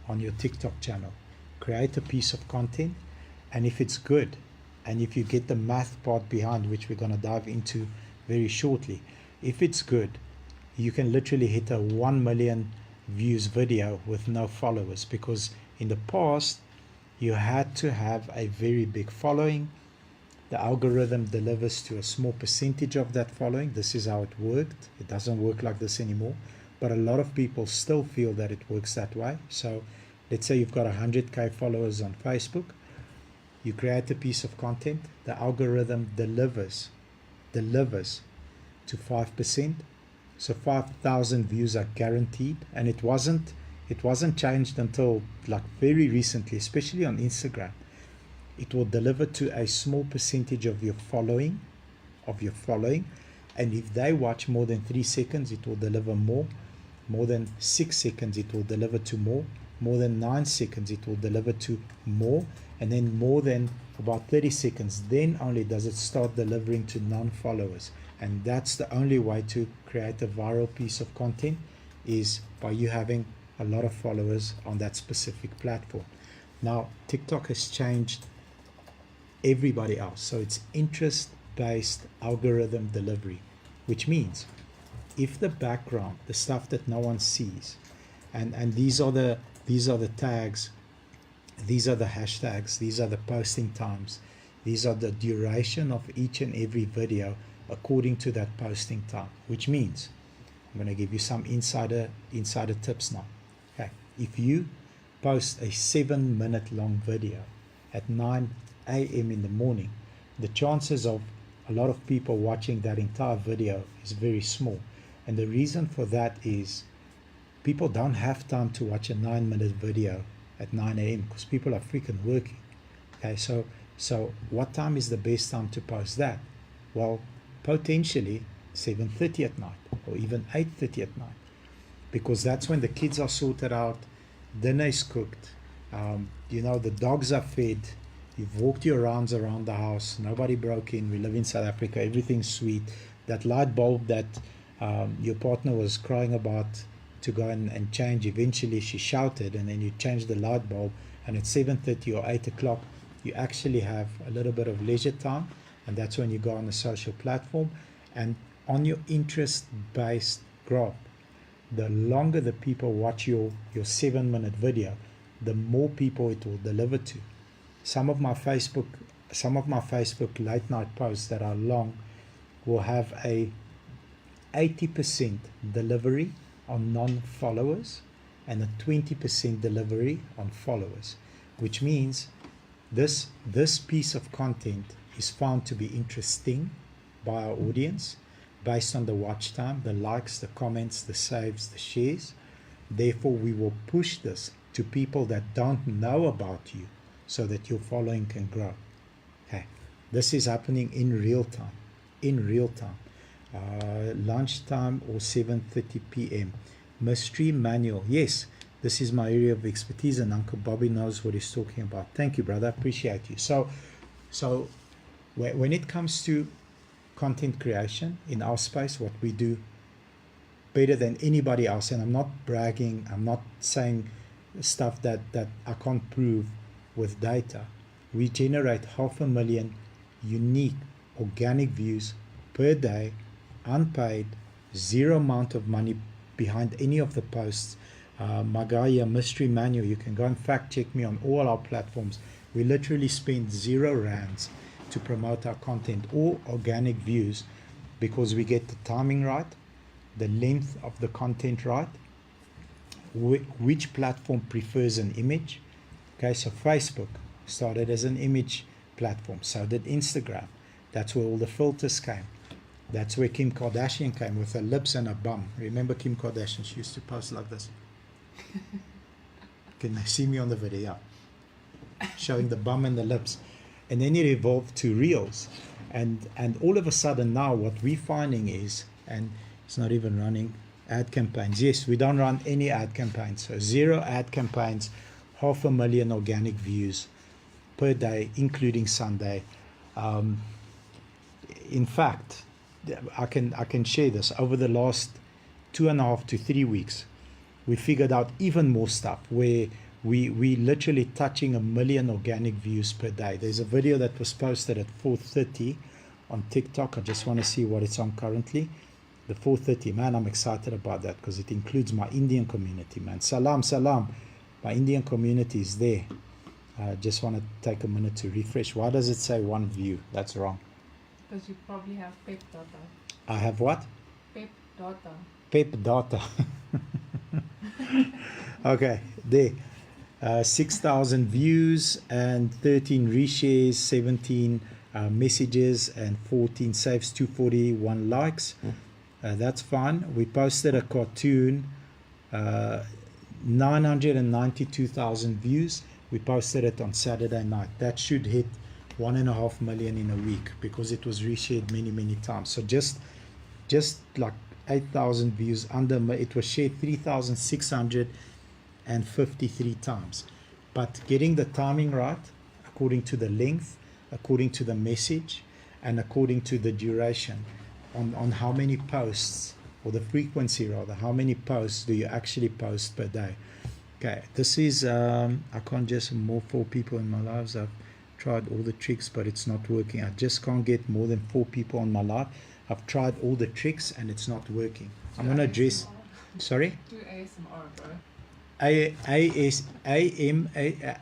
on your TikTok channel. Create a piece of content, and if it's good, and if you get the math part behind, which we're going to dive into very shortly, if it's good, you can literally hit a 1 million views video with no followers, because in the past you had to have a very big following. The algorithm delivers to a small percentage of that following. This is how it worked. It doesn't work like this anymore, but a lot of people still feel that it works that way. So let's say you've got 100k followers on Facebook. You create a piece of content, the algorithm delivers to 5%. So 5,000 views are guaranteed, and it wasn't changed until like very recently, especially on Instagram. It will deliver to a small percentage of your following, and if they watch more than 3 seconds, it will deliver more than 6 seconds, it will deliver to more than 9 seconds, it will deliver to more, and then more than about 30 seconds, then only does it start delivering to non-followers. And that's the only way to create a viral piece of content, is by you having a lot of followers on that specific platform. Now, TikTok has changed everybody else. So it's interest-based algorithm delivery, which means if the background, the stuff that no one sees, and these are the tags, these are the hashtags, these are the posting times, these are the duration of each and every video according to that posting time, which means I'm going to give you some insider tips now. Okay, if you post a 7-minute long video at 9 a.m. in the morning, the chances of a lot of people watching that entire video is very small. And the reason for that is people don't have time to watch a 9-minute video at 9 a.m. because people are freaking working. Okay, so what time is the best time to post that? Well, potentially 7:30 at night, or even 8:30 at night, because that's when the kids are sorted out, dinner is cooked, the dogs are fed, you've walked your rounds around the house, nobody broke in, we live in South Africa, everything's sweet. That light bulb that your partner was crying about to go and change, eventually she shouted, and then you change the light bulb, and at 7:30 or 8 o'clock you actually have a little bit of leisure time, and that's when you go on a social platform. And on your interest-based graph, the longer the people watch your 7-minute video, the more people it will deliver to. Some of my Facebook late night posts that are long will have a 80% delivery on non-followers and a 20% delivery on followers, which means this piece of content is found to be interesting by our audience based on the watch time, the likes, the comments, the saves, the shares. Therefore, we will push this to people that don't know about you so that your following can grow. Okay, this is happening in real time. Lunchtime or 7:30 p.m. Mystery manual. Yes, this is my area of expertise, and Uncle Bobby knows what he's talking about. Thank you, brother. Appreciate you. So when it comes to content creation in our space, what we do better than anybody else, and I'm not bragging, I'm not saying stuff that I can't prove with data. We generate 500,000 unique organic views per day, unpaid, zero amount of money behind any of the posts. My guy here, Mystery Manual, you can go and fact check me on all our platforms. We literally spend 0 rands to promote our content, or organic views, because we get the timing right, the length of the content right, which platform prefers an image. Okay, so Facebook started as an image platform, so did Instagram. That's where all the filters came. That's where Kim Kardashian came, with her lips and her bum. Remember Kim Kardashian? She used to post like this. Can they see me on the video? Showing the bum and the lips. And then it evolved to Reels. And all of a sudden now what we're finding is, and it's not even running ad campaigns. Yes, we don't run any ad campaigns. So 0 ad campaigns, 500,000 organic views per day, including Sunday. In fact, I can share this. Over the last 2.5 to 3 weeks, we figured out even more stuff where we literally touching 1 million organic views per day. There's a video that was posted at 4:30 on TikTok. I just want to see what it's on currently. The 4:30, man, I'm excited about that because it includes my Indian community, man. Salam, salam. My Indian community is there. I just want to take a minute to refresh. Why does it say 1 view? That's wrong. Because you probably have Pep data. I have what? Pep data. Pep data. Okay, there. 6,000 views and 13 reshares, 17 messages and 14 saves, 241 likes. That's fine. We posted a cartoon, 992,000 views. We posted it on Saturday night. That should hit 1.5 million in a week because it was reshared many times. So just like 8,000 views under. It was shared 3,653 times. But getting the timing right, according to the length, according to the message, and according to the duration, on how many posts, or the frequency rather, how many posts do you actually post per day. Okay, this is, I can't just more 4 people in my lives. I've tried all the tricks, but it's not working. I just can't get more than 4 people on my live. I've tried all the tricks and it's not working. I'm going to address, sorry? Do ASMR, bro.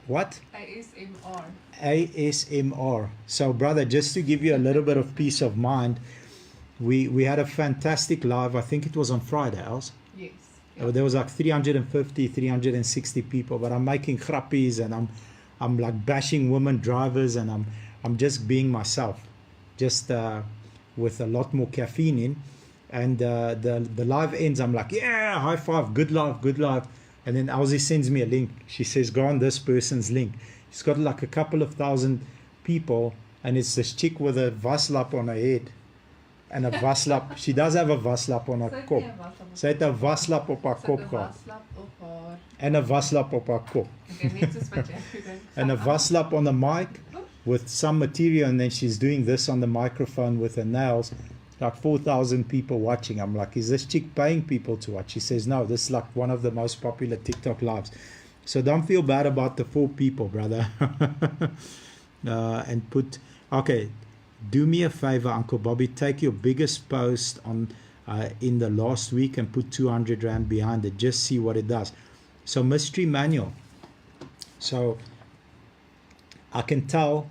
What? ASMR. ASMR. So, brother, just to give you a little bit of peace of mind, we had a fantastic live. I think it was on Friday, Els. Yes. There was like 350, 360 people, but I'm making grappies and I'm like bashing women drivers, and I'm just being myself, just with a lot more caffeine in. And the live ends. I'm like, yeah, high five, good live, good live. And then Elsie sends me a link. She says, go on this person's link. She's got like a couple of thousand people, and it's this chick with a vaslap on her head. En 'n waslap. She does have a waslap on haar kop. Sy het 'n waslap op haar kop gehad. En 'n waslap op haar kop. And a waslap on the mic with some material, and then she's doing this on the microphone with her nails. Like 4,000 people watching. I'm like, is this chick paying people to watch? She says, no, this is like one of the most popular TikTok lives. So don't feel bad about the 4 people, brother. And put, okay, do me a favor, Uncle Bobby, take your biggest post on in the last week and put 200 Rand behind it. Just see what it does. So mystery manual. So I can tell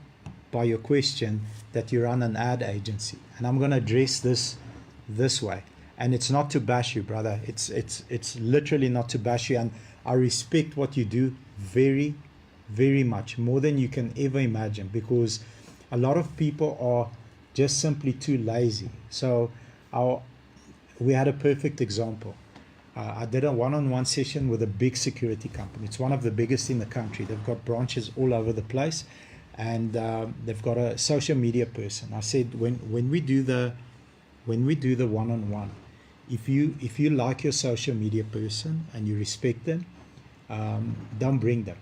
by your question that you run an ad agency, and I'm going to address this way. And it's not to bash you, brother. It's literally not to bash you, and I respect what you do very, very much, more than you can ever imagine, because a lot of people are just simply too lazy. So we had a perfect example. I did a one-on-one session with a big security company. It's one of the biggest in the country. They've got branches all over the place, and they've got a social media person. I said, when we do the one-on-one, if you like your social media person and you respect them, don't bring them.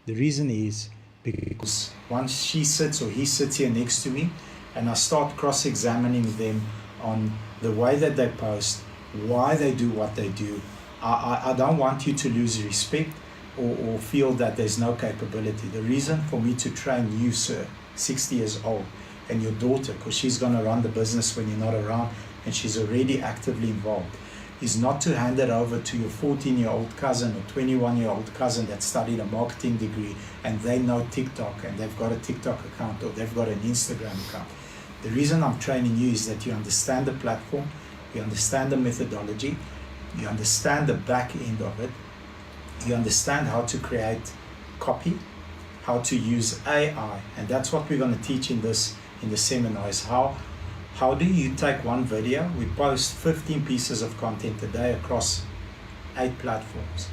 The reason is because once she sits or he sits here next to me, and I start cross-examining them on the way that they post, why they do what they do, I don't want you to lose respect or feel that there's no capability. The reason for me to train you, sir, 60 years old, and your daughter, because she's going to run the business when you're not around, and she's already actively involved, is not to hand it over to your 14-year-old cousin or 21-year-old cousin that studied a marketing degree and they know TikTok and they've got a TikTok account or they've got an Instagram account. The reason I'm training you is that you understand the platform, you understand the methodology, you understand the back end of it, you understand how to create copy, how to use AI, and that's what we're going to teach in the seminar, is how do you take one video. We post 15 pieces of content a day across 8 platforms.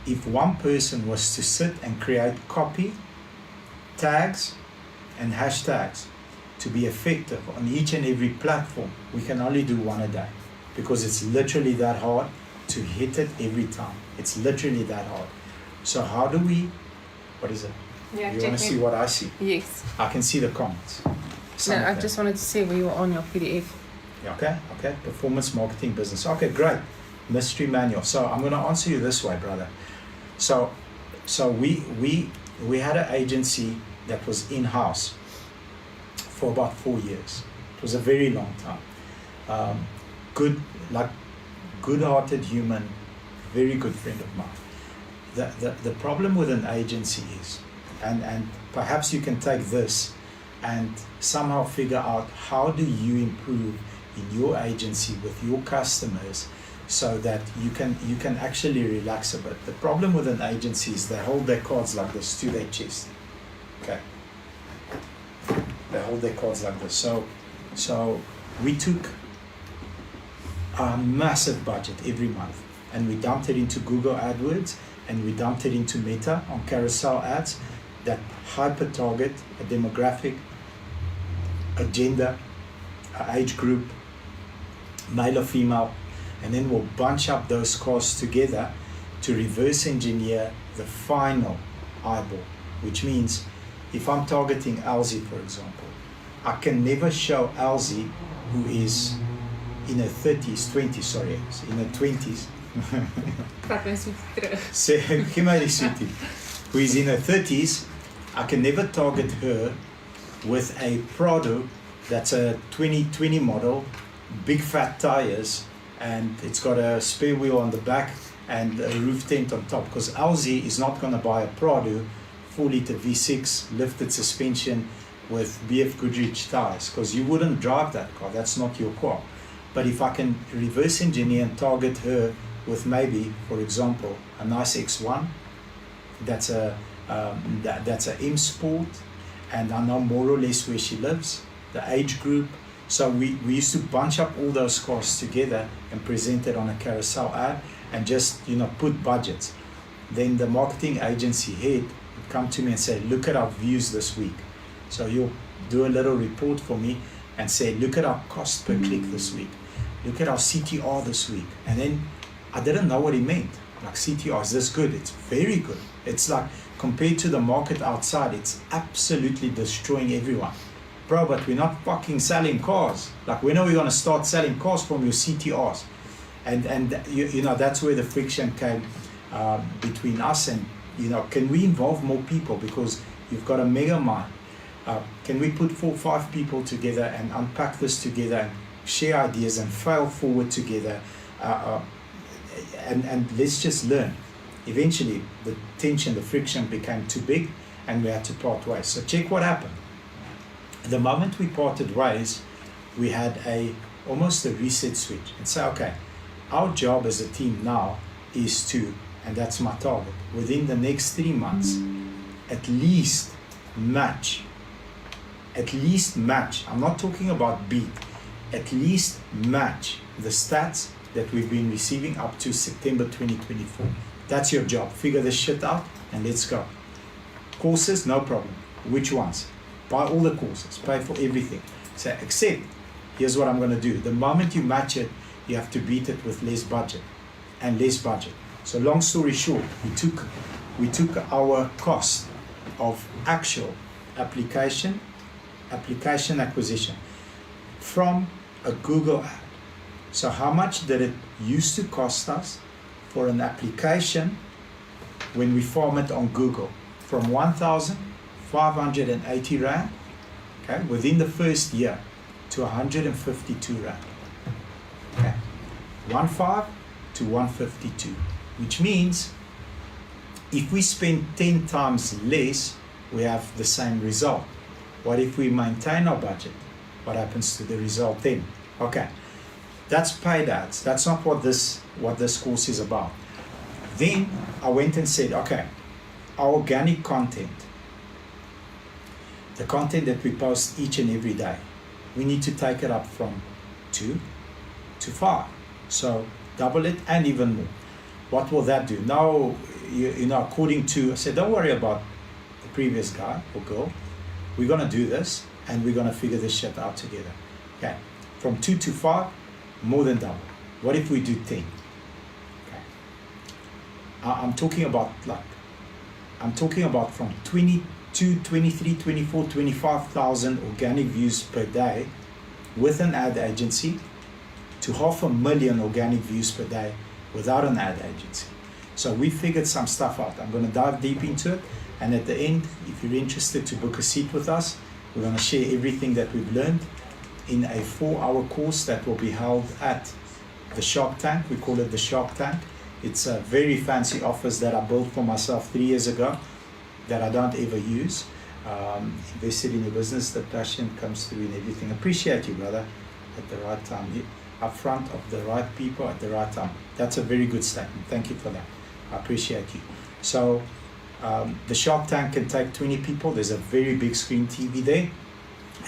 If one person was to sit and create copy, tags, and hashtags to be effective on each and every platform, we can only do one a day, because it's literally that hard to hit it every time. It's literally that hard. So how do we, what is it? Yeah, you want to see what I see? Yes. I can see the comments. No, I just wanted to see where you were on your PDF. Okay. Performance marketing business. Okay, great. Mystery manual. So I'm going to answer you this way, brother. So So we had an agency that was in-house for about 4 years. It was a very long time. Good-hearted human, very good friend of mine. The problem with an agency is, and perhaps you can take this and somehow figure out how do you improve in your agency with your customers so that you can actually relax a bit. The problem with an agency is they hold their cards like this to their chest. Okay. They hold their cards like this. So we took a massive budget every month and we dumped it into Google AdWords and we dumped it into Meta on carousel ads that hyper target a demographic, a gender, an age group, male or female, and then we'll bunch up those costs together to reverse engineer the final eyeball, which means if I'm targeting Elsie, for example, I can never show Elsie who is in her 30s, 20s, sorry, in her 20s. Give my sweetie. Who is in her 30s, I can never target her with a Prado that's a 2020 model, big fat tires, and it's got a spare wheel on the back and a roof tent on top, because Elsie is not going to buy a Prado 4-liter V6 lifted suspension with BF Goodrich tires, because you wouldn't drive that car. That's not your car. But if I can reverse engineer and target her with maybe, for example, a nice X1, that's a M Sport, and I know more or less where she lives, the age group. So we used to bunch up all those cars together and present it on a carousel ad and just put budgets. Then the marketing agency head would come to me and say, look at our views this week. So you'll do a little report for me and say, look at our cost per click this week. Look at our CTR this week. And then I didn't know what he meant. Like, CTR, is this good? It's very good. It's like, compared to the market outside, it's absolutely destroying everyone. Bro, but we're not fucking selling cars. Like, when are we going to start selling cars from your CTRs? And that's where the friction came between us and, can we involve more people? Because you've got a mega mind. Can we put 4 or 5 people together and unpack this together and share ideas and fail forward together? And let's just learn. Eventually, the tension, the friction became too big and we had to part ways. So check what happened. The moment we parted ways, we had almost a reset switch and say, okay, our job as a team now is to, and that's my target, within the next 3 months, at least match, I'm not talking about beat, at least match the stats that we've been receiving up to September 2024. That's your job. Figure this shit out and let's go. Courses, no problem. Which ones? Buy all the courses, pay for everything. So except, here's what I'm going to do. The moment you match it, you have to beat it with less budget and less budget. So long story short, we took our cost of actual application acquisition from a Google ad. So how much did it used to cost us for an application when we farm it on Google? From 1,580 Rand, okay, within the first year, to 152 Rand. Okay, 1.5 to 152, which means if we spend 10 times less, we have the same result. What if we maintain our budget? What happens to the result then? Okay, that's paid ads. That's not what this course is about. Then I went and said, okay, our organic content, the content that we post each and every day, we need to take it up from 2 to 5. So double it and even more. What will that do? Now, according to, I said, don't worry about the previous guy or girl. We're going to do this and we're going to figure this shit out together. Okay, from 2 to 5, more than double. What if we do 10? Okay, I'm talking about from 22, 23, 24, 25,000 organic views per day with an ad agency to 500,000 organic views per day without an ad agency. So we figured some stuff out. I'm going to dive deep into it. And at the end, if you're interested to book a seat with us, we're going to share everything that we've learned in a 4-hour course that will be held at the Shark Tank. We call it the Shark Tank. It's a very fancy office that I built for myself 3 years ago that I don't ever use. Invested in a business, the passion comes through in everything. Appreciate you, brother, at the right time. Up front of the right people at the right time. That's a very good statement. Thank you for that. I appreciate you. So the Shark Tank can take 20 people. There's a very big screen TV there.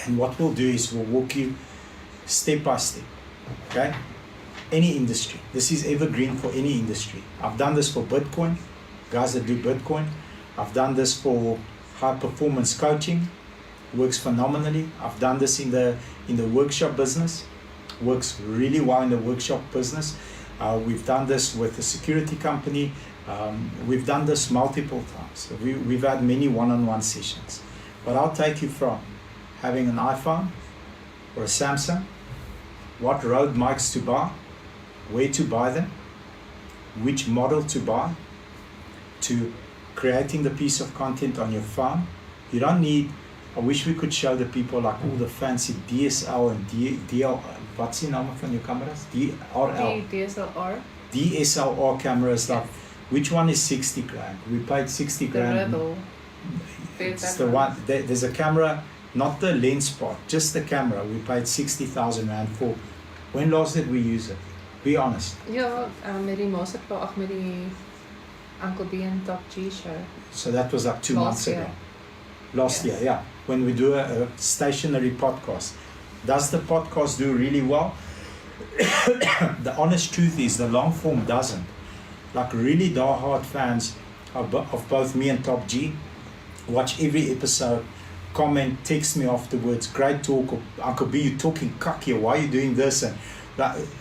And what we'll do is we'll walk you step by step. Okay? Any industry. This is evergreen for any industry. I've done this for Bitcoin, guys that do Bitcoin. I've done this for high performance coaching, works phenomenally. I've done this in the workshop business, works really well in the workshop business. We've done this with a security company. We've done this multiple times. We've had many one-on-one sessions. But I'll take you from having an iPhone or a Samsung, what Rode mics to buy, where to buy them, which model to buy, to creating the piece of content on your phone. You don't need, I wish we could show the people like all the fancy DSL and DL, what's the name van your cameras? DRL. DSLR. DSLR cameras, like, which one is 60 grand? We paid 60 grand. The Rebel. It's the one, there's a camera, not the lens part, just the camera. We paid 60,000 rand for. When last did we use it? Be honest. Ja, met die Masterclass, met die Uncle B and Top G show. So that was like 2 months Last year. ago. Last year, yeah. When we do a stationary podcast. Does the podcast do really well? The honest truth is the long form doesn't. Like really diehard fans of both me and Top G watch every episode, comment, text me afterwards, great talk, or Uncle B, you talking cocky, why are you doing this? And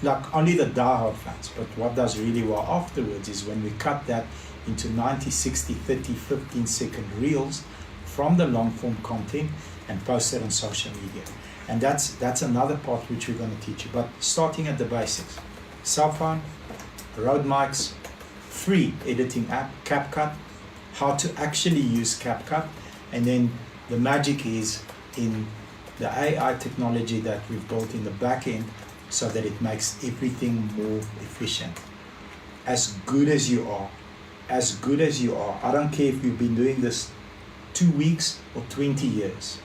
like only the diehard fans. But what does really well afterwards is when we cut that into 90, 60, 30, 15-second reels from the long form content and post it on social media. And that's another part which we're going to teach you. But starting at the basics, cell phone, Rode mics, free editing app, CapCut, how to actually use CapCut, and then the magic is in the AI technology that we've built in the back end so that it makes everything more efficient. As good as you are, I don't care if you've been doing this 2 weeks or 20 years,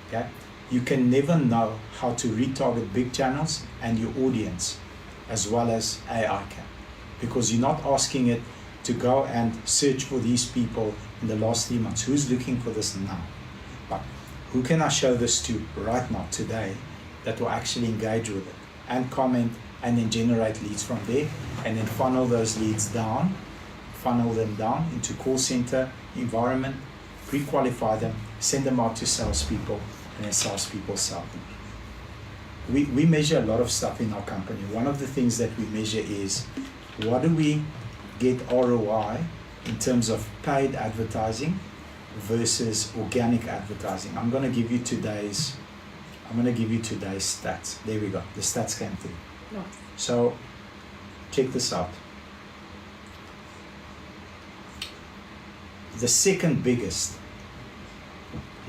okay? You can never know how to retarget big channels and your audience as well as AI can, because you're not asking it to go and search for these people in the last 3 months. Who's looking for this now? But who can I show this to right now, today, that will actually engage with it and comment and then generate leads from there, and then funnel those leads down, funnel them down into call center environment, pre-qualify them, send them out to salespeople, and then salespeople sell them. We measure a lot of stuff in our company. One of the things that we measure is what do we get ROI in terms of paid advertising versus organic advertising. I'm going to give you today's stats. There we go. The stats came through. No. So check this out. The second biggest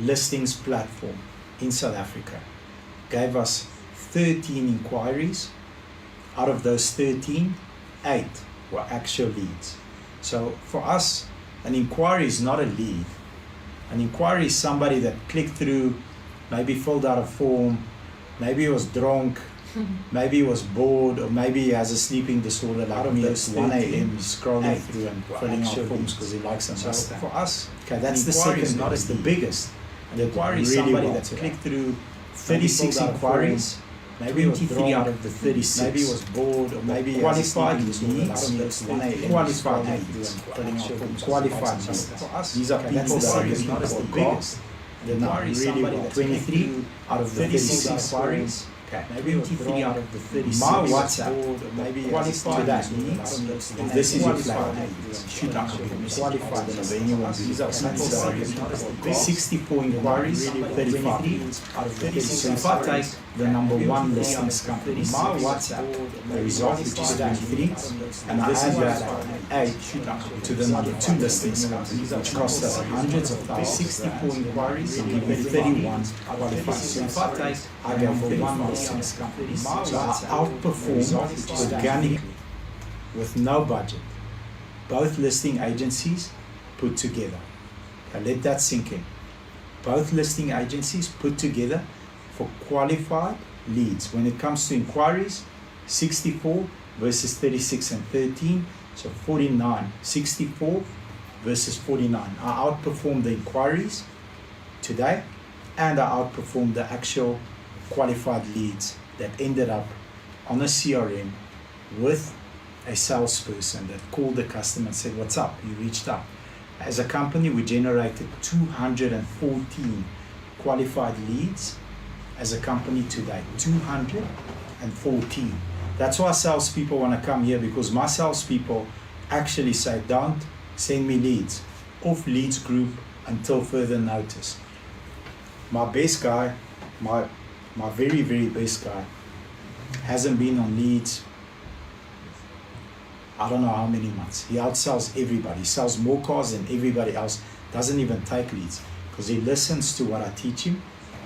listings platform in South Africa gave us 13 inquiries. Out of those 13, 8 were actual leads. So for us, an inquiry is not a lead. An inquiry is somebody that clicked through, maybe filled out a form, maybe he was drunk, maybe he was bored, or maybe he has a sleeping disorder. Like me, it's 1 a.m. scrolling through and filling out forms because he likes them. So for us, okay, that's the second, not as the biggest. An inquiry is somebody that clicked through 36 inquiries. Maybe it was 23 out of the 36. Maybe it was bored, or maybe qualified leads. Qualified leads. Qualified leads. These are people that are looking for the biggest. They're not really well. 23 out of the 36 inquiries. Okay. Maybe 23 out of the 36. My WhatsApp, maybe qualified leads. If this is your flag, shoot out qualified leads. These are 64 inquiries, 35 out of the 36. So if I take the number one listings company, my WhatsApp, the result which is 23, and I add that 8 to the number 2 listings company, which cost us hundreds of thousands, 64 inquiries, and we get 31 qualified. So if I gave 31 listings companies, so I outperformed organically with no budget, both listing agencies put together. Okay, let that sink in. Both listing agencies put together for qualified leads. When it comes to inquiries, 64 versus 36 and 13, so 49, 64 versus 49. I outperformed the inquiries today, and I outperformed the actual qualified leads that ended up on a CRM with a salesperson that called the customer and said, what's up? You reached out. As a company, we generated 214 qualified leads as a company today. 214. That's why salespeople want to come here, because my salespeople actually say, don't send me leads. Off leads group until further notice. My best guy, my very, very best guy, hasn't been on leads, I don't know how many months. He outsells everybody. He sells more cars than everybody else. Doesn't even take leads, because he listens to what I teach him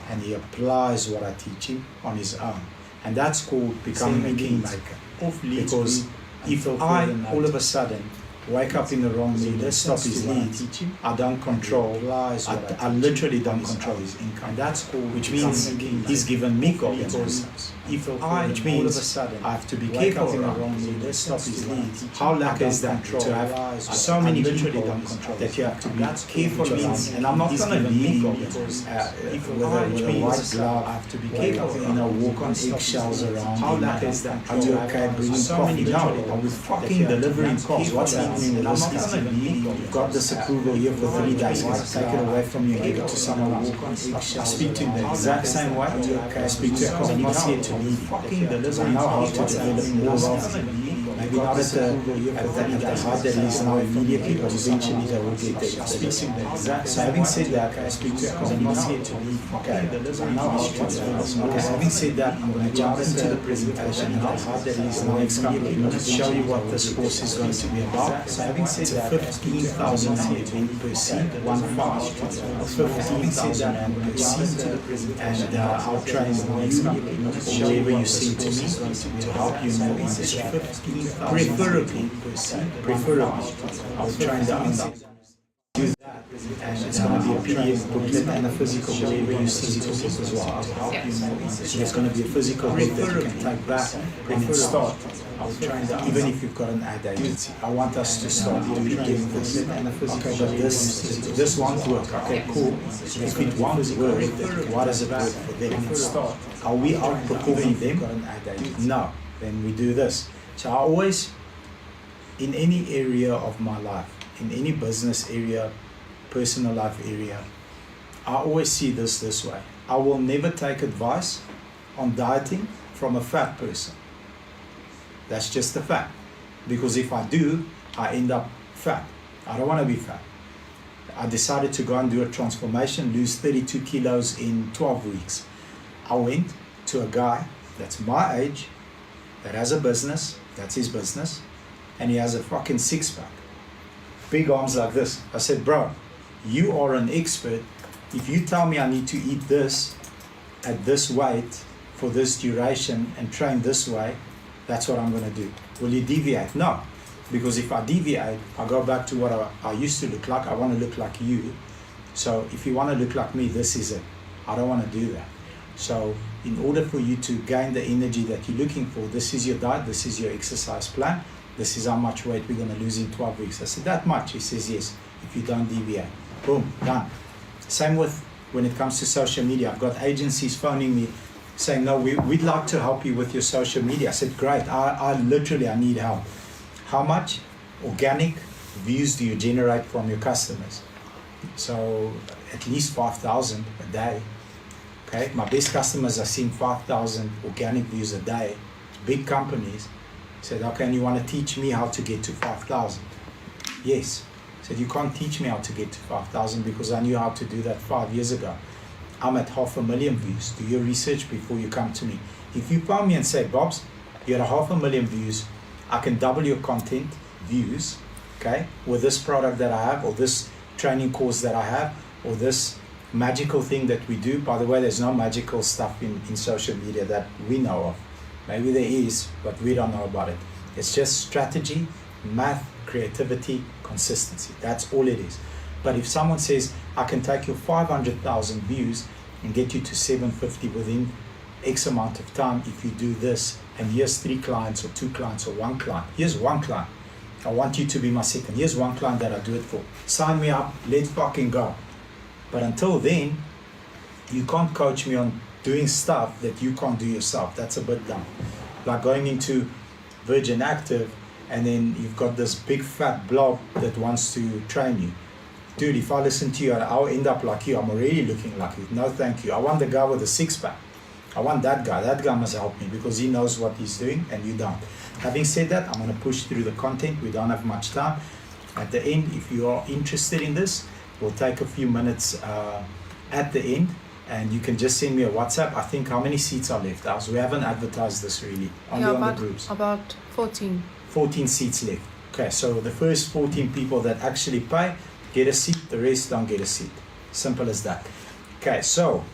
and he applies what I teach him on his own. And that's called becoming a kingmaker. Because if I all of a sudden wake up in the wrong mood, stop his leads, I don't control, I literally don't control his income. And that's called, which means he's given me confidence. Which means all of a sudden I have to be careful in the wrong mood, stop his leads. How lucky is that to have so many people that you have to be careful around? And I'm not going to lead with a white glove. I have to be careful, walk on eggshells around. How lucky is that? Are you okay bringing coffee? No, are we fucking delivering calls? What's happening? You've got this approval here for 3 days. Take it away from you and give it to someone else. I speak to him the exact same way. I speak to him. I'm not here to lead. I know how to develop more often. Maybe not at the height that he is now immediately, but eventually they will get there. I speak to him the exact same way. So having said that, I speak to him. I'm not here to lead. Okay, I know how to develop. Okay, having said that, I'm going to jump into the presentation and the height that he is now immediately. I'm going to show you what this course is going to be about. So having said that, 15,000 event per seat, 15,000 per seat, and I'll train you wherever you seem to me to help you know industry. Preferably, I'll train the under. And it's going to be a PDF booklet and a physical wherever you see to as well to help you know industry. There's going to be a physical book that you can take back and then start. Even if you've got an ad agency, I want us to start doing this. Okay, but this won't work. Okay, cool. If it won't work, why does it work for them? Are we outperforming them? No. Then we do this. So I always, in any area of my life, in any business area, personal life area, I always see this way. I will never take advice on dieting from a fat person. That's just a fact. Because if I do, I end up fat. I don't want to be fat. I decided to go and do a transformation, lose 32 kilos in 12 weeks. I went to a guy that's my age, that has a business, that's his business, and he has a fucking six-pack. Big arms like this. I said, bro, you are an expert. If you tell me I need to eat this at this weight for this duration and train this way, that's what I'm going to do. Will you deviate? No. Because if I deviate, I go back to what I used to look like. I want to look like you. So if you want to look like me, this is it. I don't want to do that. So in order for you to gain the energy that you're looking for, this is your diet, this is your exercise plan, this is how much weight we're going to lose in 12 weeks. I said, that much? He says, yes, if you don't deviate. Boom, done. Same with when it comes to social media. I've got agencies phoning me saying, no, we'd like to help you with your social media. I said, great, I need help. How much organic views do you generate from your customers? So at least 5,000 a day. Okay, my best customers are seeing 5,000 organic views a day. Big companies. Said, okay, and you want to teach me how to get to 5,000? Yes. Said, you can't teach me how to get to 5,000 because I knew how to do that 5 years ago. I'm at 500,000 views. Do your research before you come to me. If you phone me and say, Bobs, you're at 500,000 views, I can double your content views okay, with this product that I have, or this training course that I have, or this magical thing that we do. By the way, there's no magical stuff in social media that we know of. Maybe there is, but we don't know about it. It's just strategy, math, creativity, consistency. That's all it is. But if someone says, I can take your 500,000 views and get you to 750 within X amount of time if you do this, and here's 3 clients or 2 clients or 1 client. Here's 1 client. I want you to be my second. Here's 1 client that I do it for. Sign me up, let's fucking go. But until then, you can't coach me on doing stuff that you can't do yourself. That's a bit dumb. Like going into Virgin Active and then you've got this big fat blob that wants to train you. Dude, if I listen to you, I'll end up like you. I'm already looking like you. No, thank you. I want the guy with the 6-pack. I want that guy. That guy must help me because he knows what he's doing and you don't. Having said that, I'm going to push through the content. We don't have much time. At the end, if you are interested in this, we'll take a few minutes at the end and you can just send me a WhatsApp. I think how many seats are left? As we haven't advertised this really. Only on the groups. About 14. 14 seats left. Okay, so the first 14 people that actually pay get a seat, the rest don't get a seat. Simple as that. Okay, so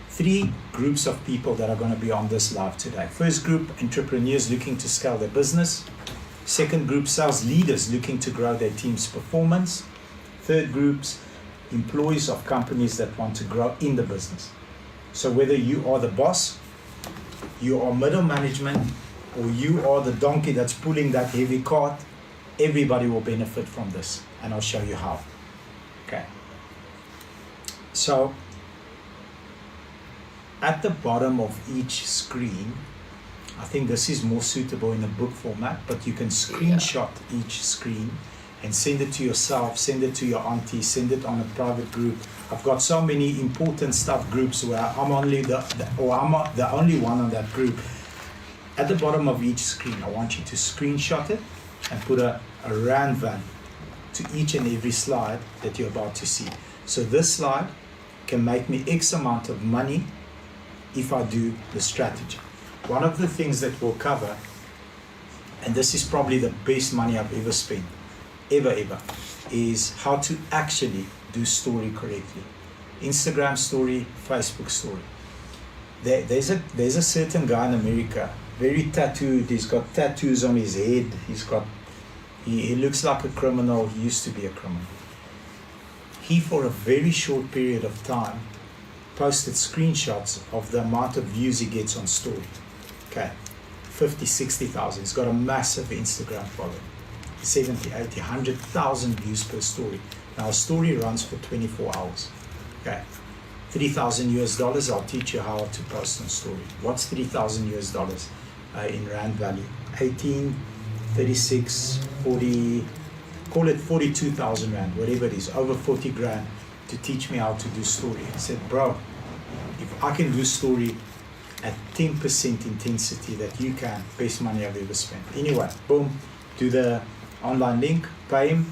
3 groups of people that are going to be on this live today. First group, entrepreneurs looking to scale their business. Second group, sales leaders looking to grow their team's performance. Third groups, employees of companies that want to grow in the business. So whether you are the boss, you are middle management, or you are the donkey that's pulling that heavy cart, everybody will benefit from this. And I'll show you how. Okay. So at the bottom of each screen, I think this is more suitable in a book format, but you can screenshot each screen and send it to yourself, send it to your auntie, send it on a private group. I've got so many important stuff groups where I'm only the only one on that group. At the bottom of each screen, I want you to screenshot it and put a rand value to each and every slide that you're about to see. So this slide can make me X amount of money if I do the strategy. One of the things that we'll cover, and this is probably the best money I've ever spent, ever, is how to actually do story correctly. Instagram story, Facebook story. There's a certain guy in America, very tattooed, he's got tattoos on his head, he looks like a criminal, he used to be a criminal. He, for a very short period of time, posted screenshots of the amount of views he gets on story. Okay, 50, 60,000. He's got a massive Instagram following. 70, 80, 100,000 views per story. Now a story runs for 24 hours. Okay, $3,000 I'll teach you how to post on story. What's $3,000 in rand value? 18, 36, 40, call it 42,000 rand, whatever it is, over 40 grand to teach me how to do story. I said, bro, if I can do story at 10% intensity that you can, best money I've ever spent. Anyway, boom, do the online link, pay him,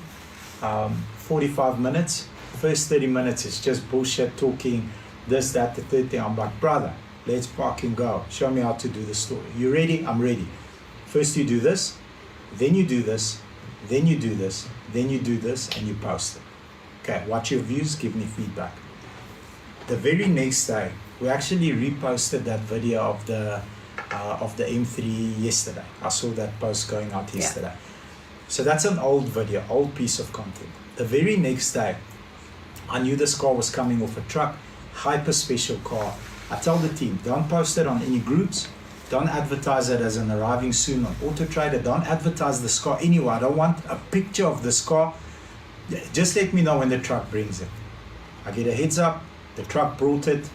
45 minutes. First 30 minutes is just bullshit talking, this, that, the third thing. I'm like, brother, let's fucking go. Show me how to do the story. You ready? I'm ready. First you do this, then you do this, then you do this, then you do this, and you post it. Okay, watch your views, give me feedback. The very next day, we actually reposted that video of the M3 yesterday. I saw that post going out yesterday. Yeah. So that's an old video, old piece of content. The very next day, I knew this car was coming off a truck, hyper special car. I tell the team, don't post it on any groups, don't advertise it as an arriving soon on Auto Trader, don't advertise this car anywhere. I don't want a picture of this car. Just let me know when the truck brings it. I get a heads up, the truck brought it,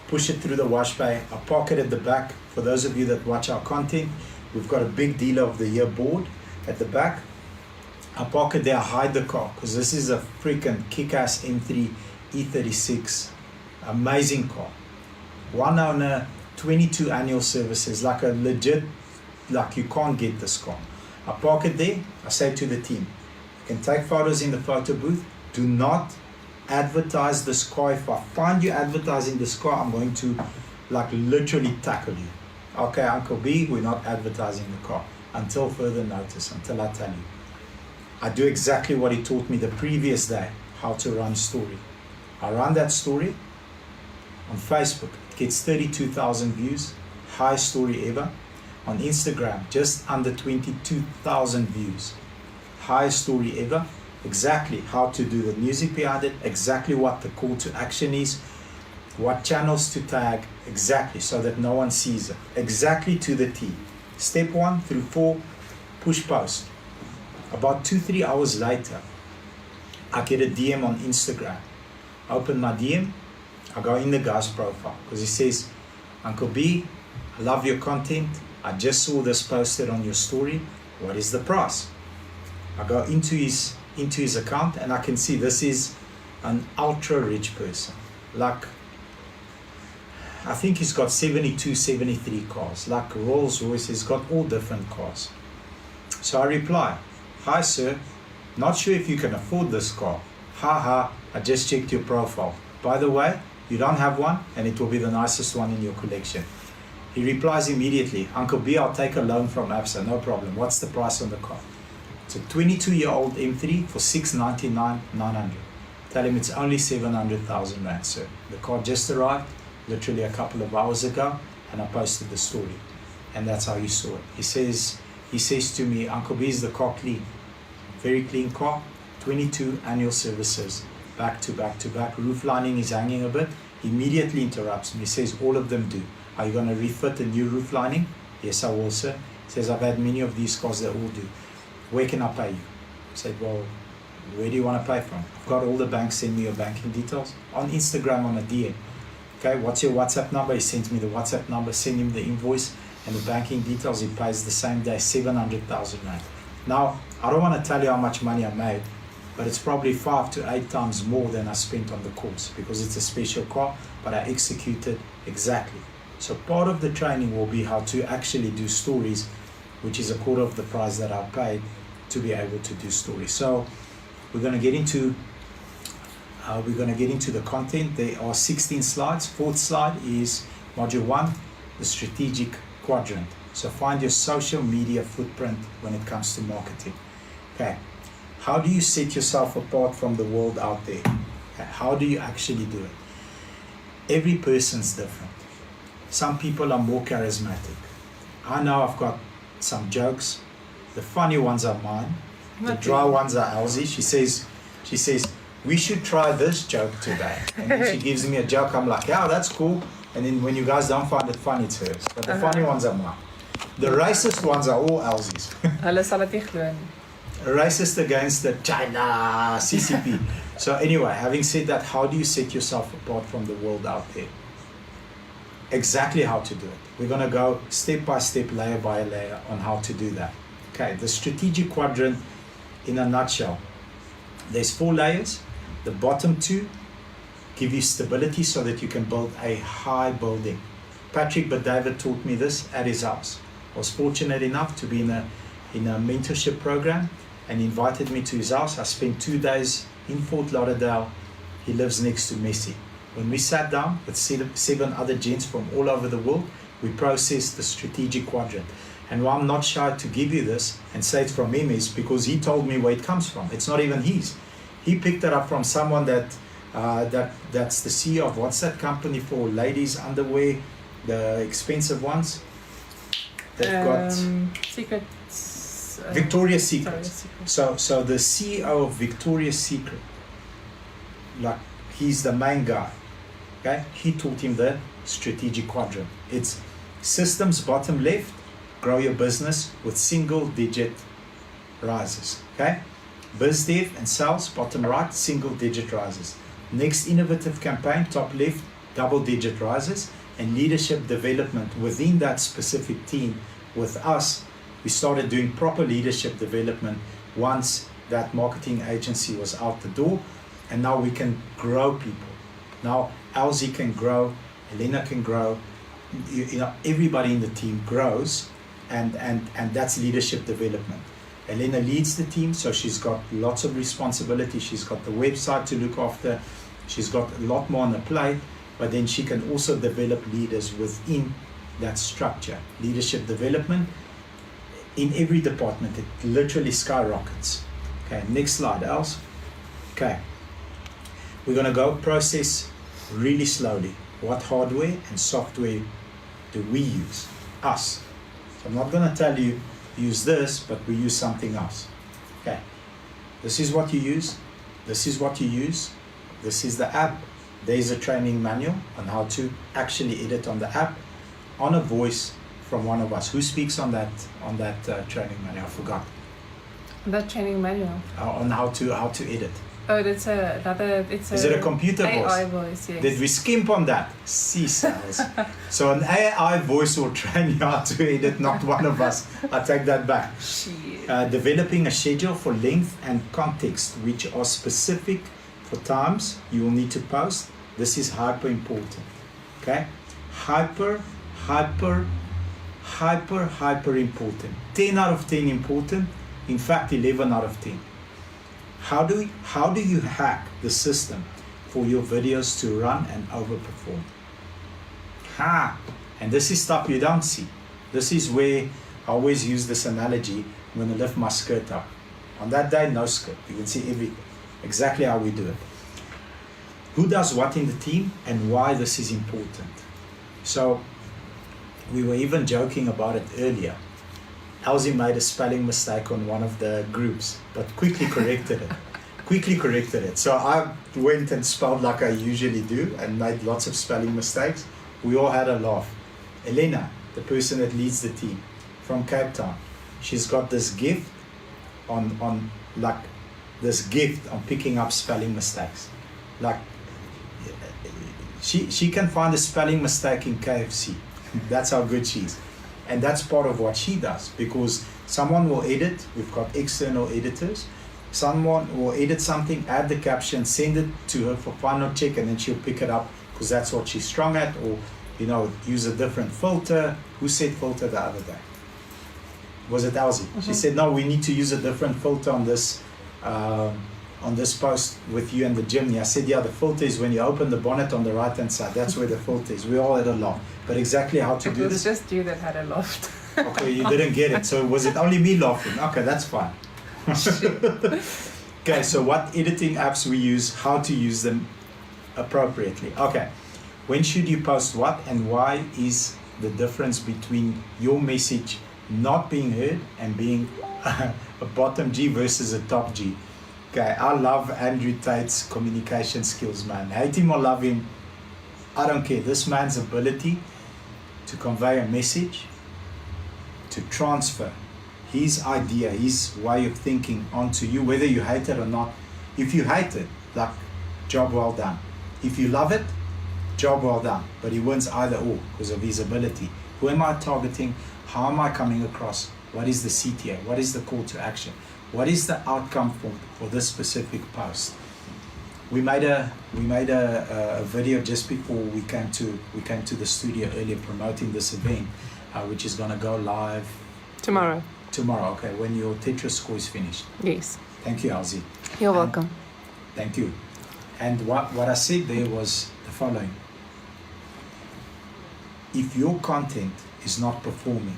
push it through the wash bay, I park it at the back. For those of you that watch our content, we've got a big Dealer of the Year board at the back. I park it there, I hide the car, because this is a freaking kick-ass M3 E36, amazing car. One owner, 22 annual services, like a legit, like you can't get this car. I park it there, I say to the team, you can take photos in the photo booth, do not advertise this car. If I find you advertising this car, I'm going to like literally tackle you. Okay, Uncle B, we're not advertising the car until further notice, until I tell you. I do exactly what he taught me the previous day, how to run story. I run that story on Facebook. It gets 32,000 views, highest story ever. On Instagram, just under 22,000 views, highest story ever. Exactly how to do the music behind it, exactly what the call to action is, what channels to tag, exactly, so that no one sees it, exactly to the T. Step 1 through 4, push post. About 2-3 hours later, I get a DM on Instagram. I open my DM, I go in the guy's profile, because he says, Uncle B, I love your content, I just saw this posted on your story, what is the price? I go into his account and I can see this is an ultra rich person. Like, I think he's got 72, 73 cars, like Rolls Royce, he's got all different cars. So I reply, hi sir, not sure if you can afford this car. Haha, I just checked your profile. By the way, you don't have one and it will be the nicest one in your collection. He replies immediately, Uncle B, I'll take a loan from ABSA, no problem. What's the price on the car? It's a 22-year-old M3 for 699,900. Tell him it's only 700,000 rand, sir. The car just arrived literally a couple of hours ago, and I posted the story. And that's how you saw it. He says to me, Uncle B, is the car clean? Very clean car, 22 annual services, back to back to back. Roof lining is hanging a bit. He immediately interrupts me. He says, all of them do. Are you going to refit a new roof lining? Yes, I will, sir. He says, I've had many of these cars that all do. Where can I pay you? I said, well, where do you want to pay from? I've got all the banks, send me your banking details. On Instagram, on a DM. Okay, what's your WhatsApp number? He sends me the WhatsApp number, send him the invoice and the banking details. He pays the same day, 700,000 rand. Now, I don't want to tell you how much money I made, but it's probably 5 to 8 times more than I spent on the course, because it's a special car, but I executed exactly. So part of the training will be how to actually do stories, which is a quarter of the price that I paid to be able to do stories. So we're going to get into the content. There are 16 slides. Fourth slide is module 1, the strategic quadrant. So find your social media footprint when it comes to marketing. Okay, how do you set yourself apart from the world out there? Okay, how do you actually do it? Every person's different. Some people are more charismatic. I know I've got some jokes. The funny ones are mine. The dry ones are Elsie. She says, we should try this joke today. And then she gives me a joke. I'm like, yeah, that's cool. And then when you guys don't find it funny, it's hers. But the funny ones are mine. The racist ones are all Elsie's. Hulle sal dit nie glo nie. Racist against the China, CCP. So anyway, having said that, how do you set yourself apart from the world out there? Exactly how to do it. We're going to go step by step, layer by layer on how to do that. Okay, the strategic quadrant in a nutshell. There's 4 layers. The bottom 2 give you stability so that you can build a high building. Patrick but David taught me this at his house. I was fortunate enough to be in a mentorship program, and he invited me to his house. I spent 2 days in Fort Lauderdale. He lives next to Messi. When we sat down with 7 other gents from all over the world, we processed the strategic quadrant. And why I'm not shy to give you this and say it from him is because he told me where it comes from. It's not even his. He picked it up from someone that's the CEO of, what's that company for ladies underwear, the expensive ones? They've got Secrets. Victoria's Secret. So the CEO of Victoria's Secret, like, he's the main guy. Okay, he taught him the strategic quadrant. It's systems bottom left, grow your business with single-digit rises. Okay, biz dev and sales bottom right, single-digit rises. Next innovative campaign, top left, double-digit rises, and leadership development within that specific team. With us, we started doing proper leadership development once that marketing agency was out the door, and now we can grow people. Now Elsie can grow, Elena can grow, you know, everybody in the team grows, and that's leadership development. Elena leads the team, so she's got lots of responsibility. She's got the website to look after. She's got a lot more on the plate, but then she can also develop leaders within that structure. Leadership development in every department, it literally skyrockets. Okay, next slide, Els. Okay, we're going to go process really slowly. What hardware and software do we use? Us. So I'm not going to tell you use this, but we use something else. Okay, this is what you use. This is what you use. This is the app. There's a training manual on how to actually edit on the app on a voice from one of us. Who speaks on that training manual? I forgot. That training manual. On how to edit. Oh, that's another. It's Is it a computer AI voice? Yes. Did we skimp on that? C-cells. So an AI voice will train you how to edit, not one of us. I take that back. Shit. Developing a schedule for length and context, which are specific for times you will need to post. This is hyper important. Okay? Hyper important. 10 out of 10 important. In fact, 11 out of 10. How do you hack the system for your videos to run and overperform? And this is stuff you don't see. This is where I always use this analogy. I'm going to lift my skirt up. On that day, no skirt. You can see everything. Exactly how we do it. Who does what in the team and why this is important. So we were even joking about it earlier. Elsie made a spelling mistake on one of the groups, but quickly corrected it. So I went and spelled like I usually do and made lots of spelling mistakes. We all had a laugh. Elena, the person that leads the team from Cape Town, she's got this gift on picking up spelling mistakes. Like she can find a spelling mistake in KFC. That's how good she is. And that's part of what she does, because someone will edit. We've got external editors. Someone will edit something, add the caption, send it to her for final check, and then she'll pick it up because that's what she's strong at, or use a different filter. Who said filter the other day? Was it Elsie? Mm-hmm. She said, no, we need to use a different filter on this post with you in the gym. I said, yeah, the filter is when you open the bonnet on the right hand side. That's where the filter is. We all had a laugh. But exactly how to do this. It was just you that had a laugh. Okay, you didn't get it. So was it only me laughing? Okay, that's fine. Okay, so what editing apps we use, how to use them appropriately. Okay, when should you post what, and why is the difference between your message not being heard and being a bottom G versus a top G? Okay, I love Andrew Tate's communication skills, man. Hate him or love him, I don't care. This man's ability to convey a message, to transfer his idea, his way of thinking onto you, whether you hate it or not. If you hate it, like, job well done. If you love it, job well done. But he wins either or because of his ability. Who am I targeting? How am I coming across? What is the CTA? What is the call to action? What is the outcome for this specific post? We made a video just before we came to the studio earlier promoting this event, which is going to go live tomorrow. Tomorrow, okay, when your Tetris score is finished. Yes. Thank you, Elsie. You're welcome. Thank you. And what I said there was the following. If your content is not performing,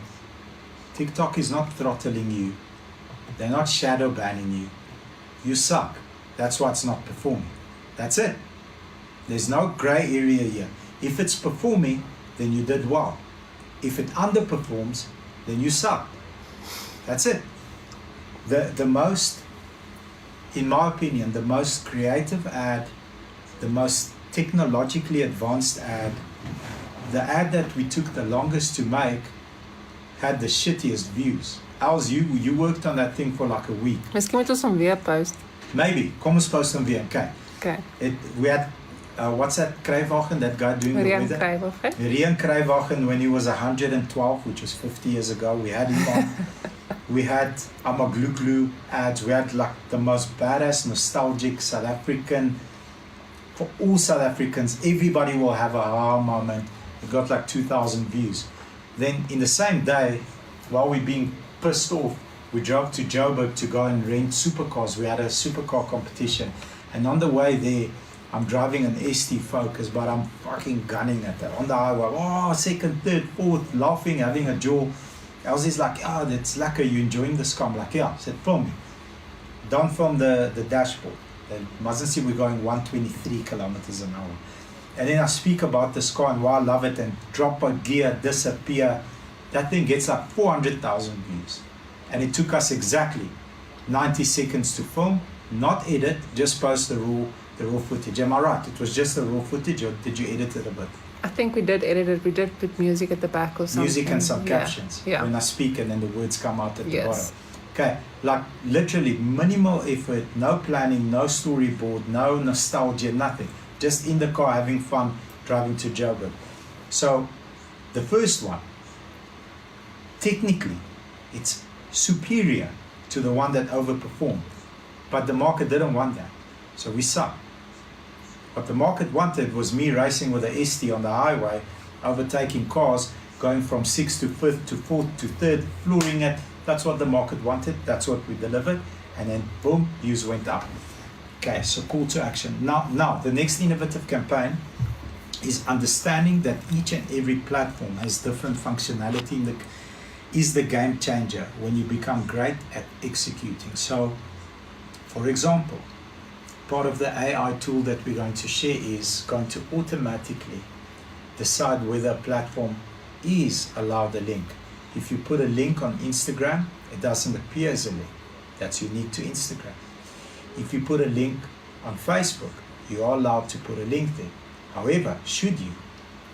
TikTok is not throttling you, they're not shadow banning you, you suck. That's why it's not performing. That's it. There's no gray area here. If it's performing, then you did well. If it underperforms, then you suck. That's it. The most, in my opinion, the most creative ad, the most technologically advanced ad, the ad that we took the longest to make had the shittiest views. Els, you worked on that thing for like a week. Miskien moet ons hom weer post. Maybe. Kom ons post hom weer. Okay. We had, what's that Kruiwagen, that guy doing the weather? Rian Kruiwagen when he was 112, which was 50 years ago. We had him on. We had Amagluglu ads. We had like the most badass, nostalgic South African. For all South Africans, everybody will have a aha moment. It got like 2,000 views. Then in the same day, while we're being pissed off, we drove to Joburg to go and rent supercars. We had a supercar competition. And on the way there, I'm driving an ST Focus, but I'm fucking gunning at that. On the highway, oh, second, third, fourth, laughing, having a jaw. Elsie's like, oh, that's lekker, you enjoying this car? I'm like, yeah. I said, film me. don't film the dashboard. They mustn't see we're going 123 kilometers an hour. And then I speak about this car and why I love it, and drop a gear, disappear. That thing gets like 400,000 views. And it took us exactly 90 seconds to film, not edit, just post the raw footage. Am I right? It was just the raw footage, or did you edit it a bit? I think we did edit it. We did put music at the back or something. Music and some captions. Yeah. When I speak and then the words come out at the Yes. bottom. Okay, like literally minimal effort, no planning, no storyboard, no nostalgia, nothing. Just in the car having fun, driving to Joburg. So the first one, technically, it's superior to the one that overperformed. But the market didn't want that. So we suck. What the market wanted was me racing with a ST on the highway, overtaking cars, going from 6th to 5th to 4th to 3rd, flooring it. That's what the market wanted. That's what we delivered. And then boom, views went up. Okay, so call to action. Now, the next innovative campaign is understanding that each and every platform has different functionality is the game changer when you become great at executing. So, for example, part of the AI tool that we're going to share is going to automatically decide whether a platform is allowed a link. If you put a link on Instagram, it doesn't appear as a link. That's unique to Instagram. If you put a link on Facebook, you are allowed to put a link there. However, should you?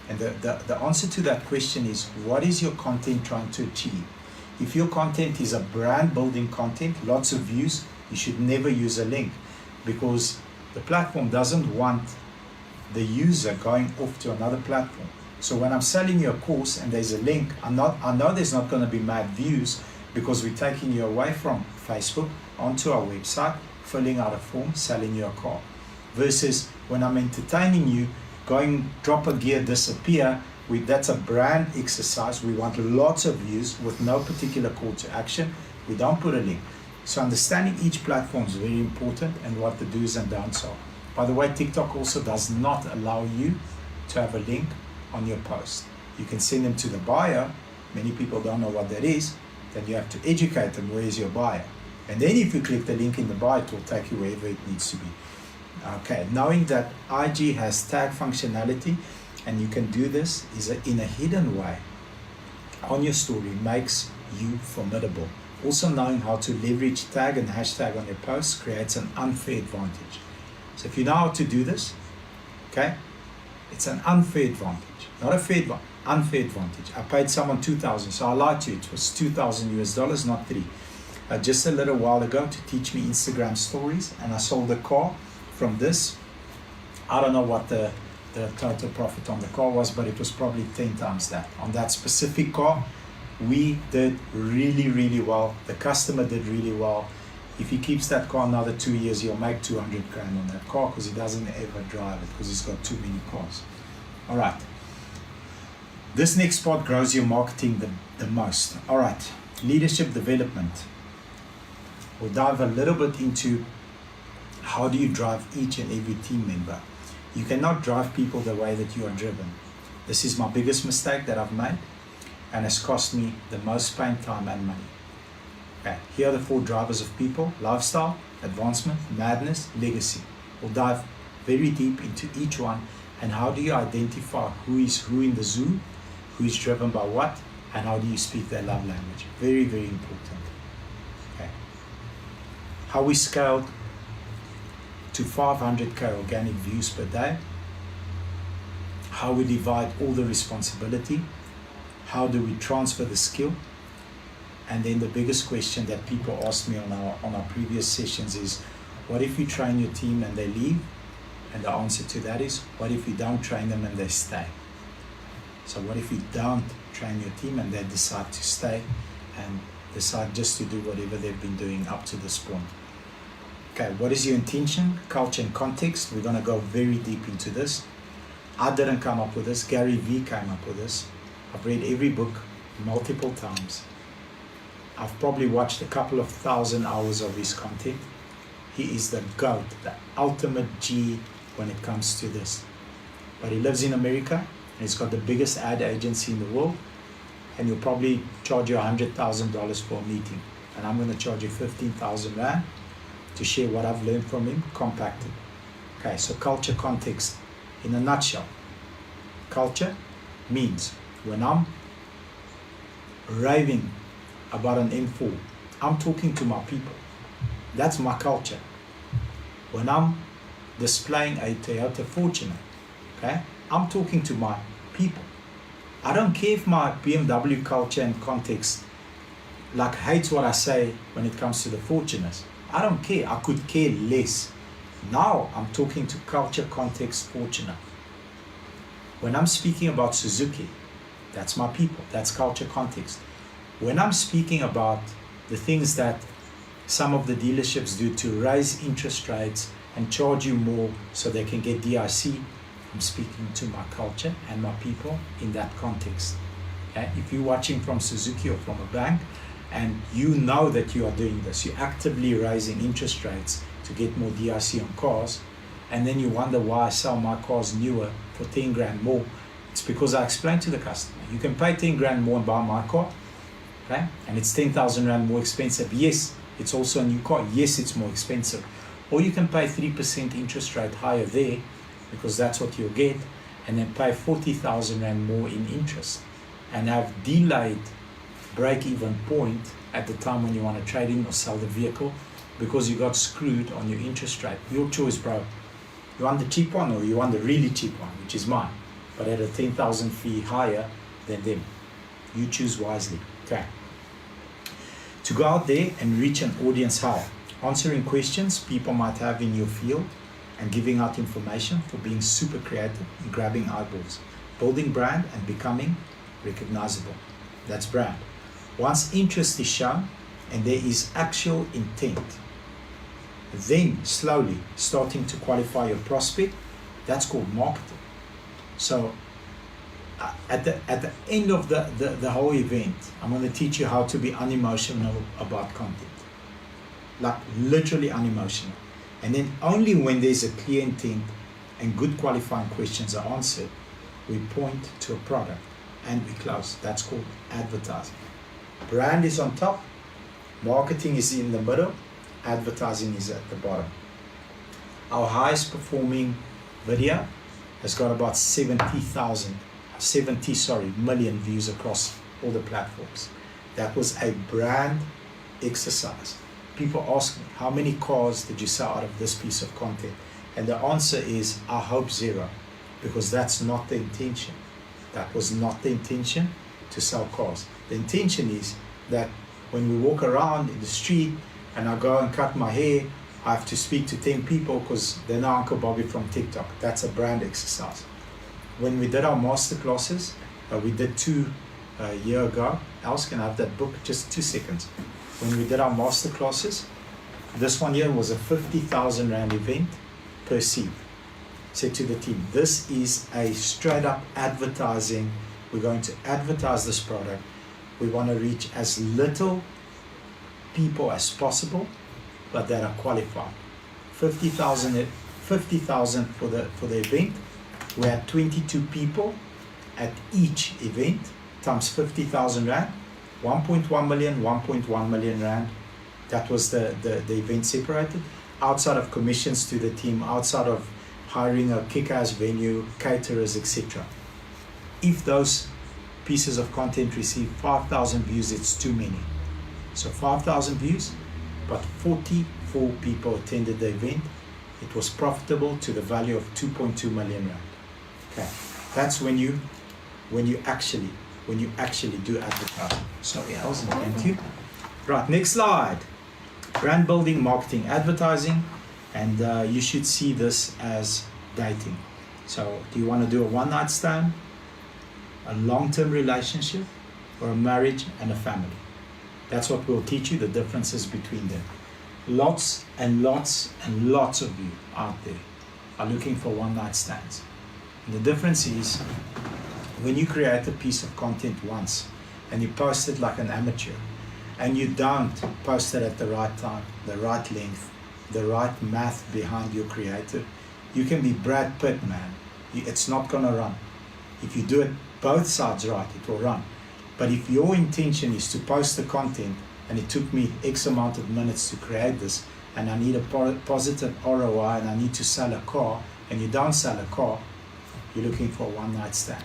And the answer to that question is, what is your content trying to achieve? If your content is a brand building content, lots of views, you should never use a link, because the platform doesn't want the user going off to another platform. So when I'm selling you a course and there's a link, I know there's not going to be mad views, because we're taking you away from Facebook onto our website, filling out a form, selling you a car. Versus when I'm entertaining you, going drop a gear, disappear, that's a brand exercise. We want lots of views with no particular call to action. We don't put a link. So understanding each platform is very important, and what the do's and don'ts are. By the way, TikTok also does not allow you to have a link on your post. You can send them to the buyer. Many people don't know what that is. Then you have to educate them, where is your buyer? And then if you click the link in the bio, it will take you wherever it needs to be. Okay, knowing that IG has tag functionality, and you can do this in a hidden way on your story, makes you formidable. Also, knowing how to leverage tag and hashtag on your posts creates an unfair advantage. So if you know how to do this, okay, it's an unfair advantage, not a fair advantage, unfair advantage. I paid someone $2,000, so I lied to you. It was $2,000, not 3. Just a little while ago to teach me Instagram stories, and I sold the car from this. I don't know what the total profit on the car was, but it was probably 10 times that. On that specific car, we did really, really well. The customer did really well. If he keeps that car another 2 years, he'll make 200 grand on that car, because he doesn't ever drive it, because he's got too many cars. All right. This next part grows your marketing the most. All right. Leadership development. We'll dive a little bit into how do you drive each and every team member. You cannot drive people the way that you are driven. This is my biggest mistake that I've made, and has cost me the most pain, time, and money. Okay, here are the 4 drivers of people: lifestyle, advancement, madness, legacy. We'll dive very deep into each one, and how do you identify who is who in the zoo, who is driven by what, and how do you speak their love language. Very, very important. Okay. How we scaled to 500k organic views per day, how we divide all the responsibility, how do we transfer the skill, and then the biggest question that people ask me on our previous sessions is, what if you train your team and they leave? And the answer to that is, what if you don't train them and they stay? So what if you don't train your team and they decide to stay and decide just to do whatever they've been doing up to this point? Okay, what is your intention, culture, and context? We're going to go very deep into this. I didn't come up with this. Gary Vee came up with this. I've read every book multiple times. I've probably watched a couple of 1,000 hours of his content. He is the GOAT, the ultimate G when it comes to this. But he lives in America, and he's got the biggest ad agency in the world, and he'll probably charge you $100,000 for a meeting. And I'm going to charge you 15,000 Rand to share what I've learned from him, compacted. Okay, so culture context in a nutshell. Culture means when I'm raving about an M4, I'm talking to my people. That's my culture. When I'm displaying a Toyota Fortuner, okay, I'm talking to my people. I don't care if my BMW culture and context like hates what I say when it comes to the Fortuners. I don't care. I could care less. Now I'm talking to culture context Fortuner. When I'm speaking about Suzuki, that's my people. That's culture context. When I'm speaking about the things that some of the dealerships do to raise interest rates and charge you more so they can get DIC, I'm speaking to my culture and my people in that context. Okay? If you're watching from Suzuki or from a bank and you know that you are doing this, you're actively raising interest rates to get more DIC on cars, and then you wonder why I sell my cars newer for 10 grand more, it's because I explained to the customer, you can pay 10 grand more and buy my car, okay? And it's 10,000 rand more expensive. Yes, it's also a new car. Yes, it's more expensive. Or you can pay 3% interest rate higher there, because that's what you'll get, and then pay 40,000 rand more in interest and have delayed break-even point at the time when you want to trade in or sell the vehicle because you got screwed on your interest rate. Your choice, bro. You want the cheap one or you want the really cheap one, which is mine, but at a 10,000 fee higher than them. You choose wisely. Okay. To go out there and reach an audience higher, answering questions people might have in your field and giving out information for being super creative and grabbing eyeballs, building brand and becoming recognizable. That's brand. Once interest is shown and there is actual intent, then slowly starting to qualify your prospect, that's called marketing. So at the end of the whole event, I'm going to teach you how to be unemotional about content, like literally unemotional. And then only when there's a clear intent and good qualifying questions are answered, we point to a product and we close. That's called advertising. Brand is on top, marketing is in the middle, advertising is at the bottom. Our highest performing video has got about 70 million views across all the platforms. That was a brand exercise. People ask me, how many cars did you sell out of this piece of content? And the answer is, I hope 0, because that's not the intention. That was not the intention to sell cars. The intention is that when we walk around in the street and I go and cut my hair, I have to speak to 10 people because they're now Uncle Bobby from TikTok. That's a brand exercise. When we did our masterclasses, we did 2 years ago. Else, can I have that book? Just 2 seconds. When we did our masterclasses, this one here was a 50,000 rand event per seat. Said to the team, this is a straight up advertising. We're going to advertise this product. We want to reach as little people as possible, but that are qualified. 50,000 for the event. We had 22 people at each event times 50,000 rand, 1.1 million rand. That was the event separated. Outside of commissions to the team, outside of hiring a kick-ass venue, caterers, etc. If those pieces of content receive 5,000 views, it's too many. So 5,000 views, but 44 people attended the event. It was profitable to the value of 2.2 million rand. Okay, that's when you actually do advertising. Sorry, I wasn't. Thank you. Right, next slide. Brand building, marketing, advertising, and you should see this as dating. So, do you want to do a one-night stand, a long-term relationship, or a marriage and a family? That's what we'll teach you, the differences between them. Lots and lots and lots of you out there are looking for one-night stands. And the difference is, when you create a piece of content once and you post it like an amateur, and you don't post it at the right time, the right length, the right math behind your creative, you can be Brad Pitt, man. It's not gonna run. If you do it both sides right, it will run. But if your intention is to post the content, and it took me X amount of minutes to create this, and I need a positive ROI and I need to sell a car, and you don't sell a car, you're looking for a one-night stand.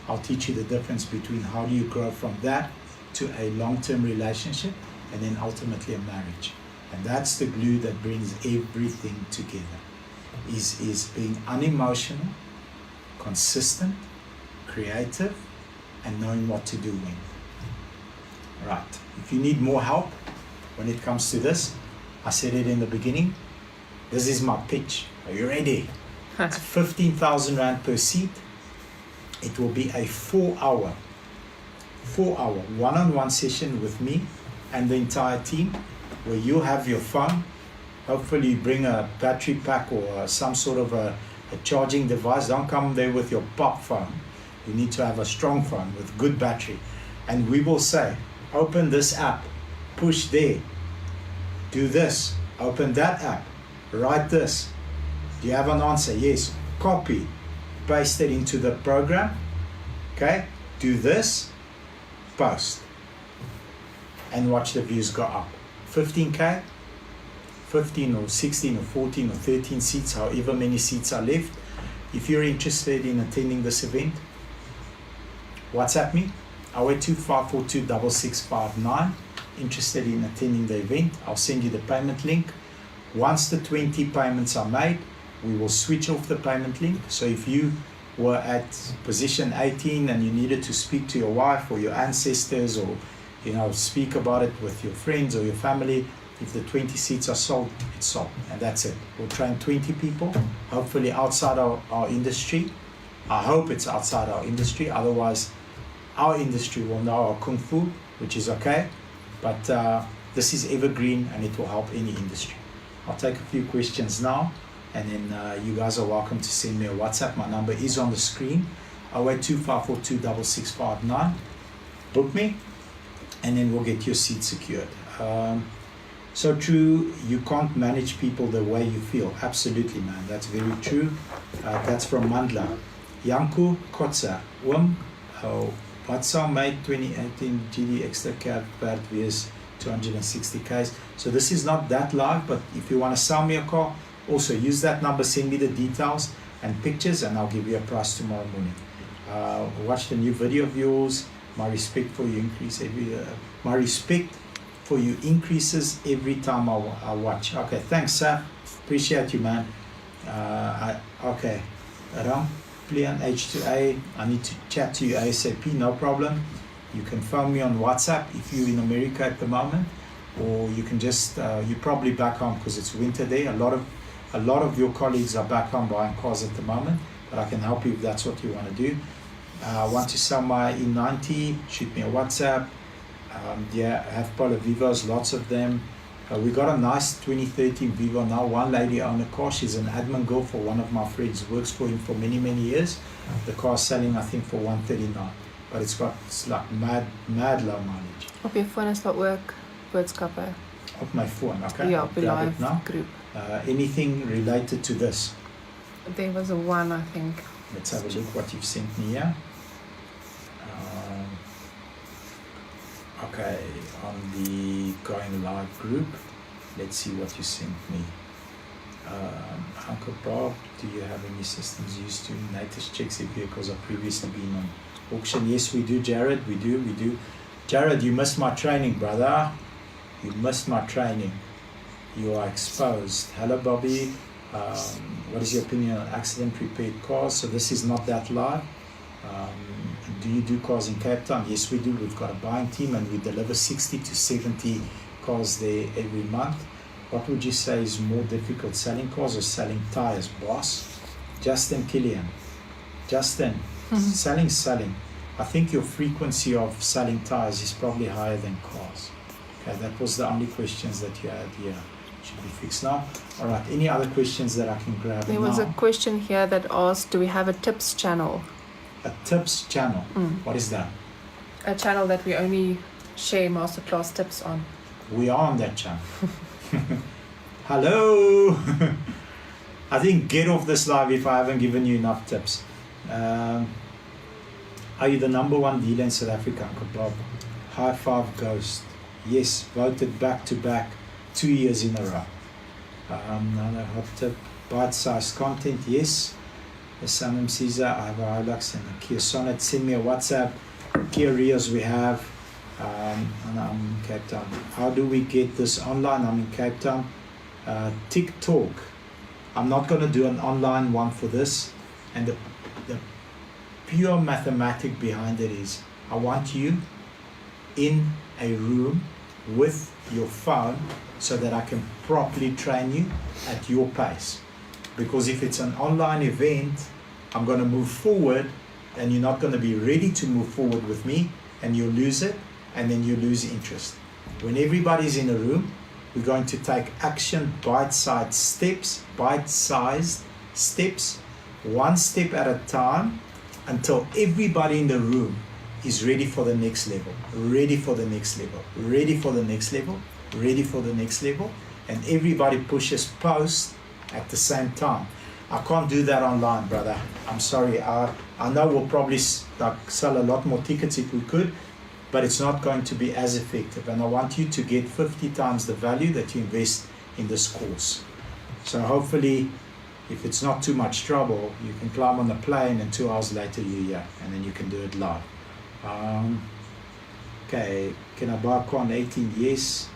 I'll teach you the difference between how do you grow from that to a long-term relationship and then ultimately a marriage. And that's the glue that brings everything together, is being unemotional, consistent, creative, and knowing what to do when. Right. If you need more help when it comes to this, I said it in the beginning, this is my pitch. Are you ready? It's 15,000 Rand per seat. It will be a 4-hour one-on-one session with me and the entire team, where you'll have your phone. Hopefully you bring a battery pack or some sort of a charging device. Don't come there with your pop phone. You need to have a strong phone with good battery. And we will say, open this app, push there, do this, open that app, write this. Do you have an answer? Yes. Copy, paste it into the program. Okay, do this, post, and watch the views go up. 15K, 15 or 16 or 14 or 13 seats, however many seats are left. If you're interested in attending this event, WhatsApp me, 0825426659. Interested in attending the event, I'll send you the payment link. Once the 20 payments are made, we will switch off the payment link. So if you were at position 18 and you needed to speak to your wife or your ancestors, or speak about it with your friends or your family, if the 20 seats are sold, it's sold, and that's it. We'll train 20 people, hopefully outside our industry. I hope it's outside our industry, otherwise our industry will know our Kung Fu, which is okay, but this is evergreen and it will help any industry. I'll take a few questions now, and then you guys are welcome to send me a WhatsApp. My number is on the screen, 0825426659. Book me, and then we'll get your seat secured. So true, you can't manage people the way you feel. Absolutely, man, that's very true. That's from Mandla. Yanku Kotsa, Watsa made 2018 GD extra cab bad vs 260Ks. So this is not that live, but if you want to sell me a car, also use that number, send me the details and pictures, and I'll give you a price tomorrow morning. Watch the new video of yours. My respect for you increases every time I watch. Okay, thanks, sir. Appreciate you, man. Okay, Ram, Plian H2A. I need to chat to you ASAP. No problem. You can phone me on WhatsApp if you're in America at the moment, or you can just you're probably back home because it's winter there. A lot of your colleagues are back home buying cars at the moment, but I can help you if that's what you want to do. Want to sell my E90? Shoot me a WhatsApp. Yeah, I have Polo Vivos, lots of them. We got a nice 2013 Vivo now. One lady owned a car. She's an admin girl for one of my friends. Works for him for many years. The car's selling, I think, for 139. But it's like mad low mileage. Op je phone is daar ook boodskappe. Op my phone, okay. Ja, op die Grab it live now. group. Anything related to this? There was a one, I think. Let's have a look what you've sent me here. Okay, on the Going Live group, let's see what you sent me. Uncle Bob, do you have any systems used to Natus checks if vehicles have previously been on auction? Yes, we do, Jared. We do. Jared, you missed my training, brother. You missed my training. You are exposed. Hello, Bobby. What is your opinion on accident prepared cars? So this is not that live. Do you do cars in Cape Town? Yes, we do. We've got a buying team and we deliver 60 to 70 cars there every month. What would you say is more difficult, selling cars or selling tires, boss? Justin Killian. Justin, selling. I think your frequency of selling tires is probably higher than cars. Okay, that was the only questions that you had here. Should be fixed now. All right, any other questions that I can grab There now? was a question here that asked, do we have a tips channel? A tips channel. What is that? A channel that we only share masterclass tips on. We are on that channel. Hello. I think get off this live if I haven't given you enough tips. Are you the #1 dealer in South Africa, Uncle Bob? High five, Ghost. Yes, voted back to back 2 years in a row. Another hot tip. Bite-sized content, yes. The Sanam Caesar, I have a Hilux and a Kia Sonet. Send me a WhatsApp. Kia Rios we have. And I'm in Cape Town. How do we get this online? I'm in Cape Town. TikTok. I'm not going to do an online one for this. And the pure mathematic behind it is, I want you in a room with your phone so that I can properly train you at your pace. Because if it's an online event, I'm going to move forward and you're not going to be ready to move forward with me, and you'll lose it, and then you lose interest. When everybody's in a room, we're going to take action, bite-sized steps, one step at a time, until everybody in the room is ready for the next level, ready for the next level, ready for the next level, ready for the next level, and everybody pushes post at the same time. I can't do that online, brother. I'm sorry. I know we'll probably sell a lot more tickets if we could, but it's not going to be as effective. And I want you to get 50 times the value that you invest in this course. So hopefully, if it's not too much trouble, you can climb on the plane and 2 hours later you're here, and then you can do it live. Okay, can I buy a car on 18? Yes.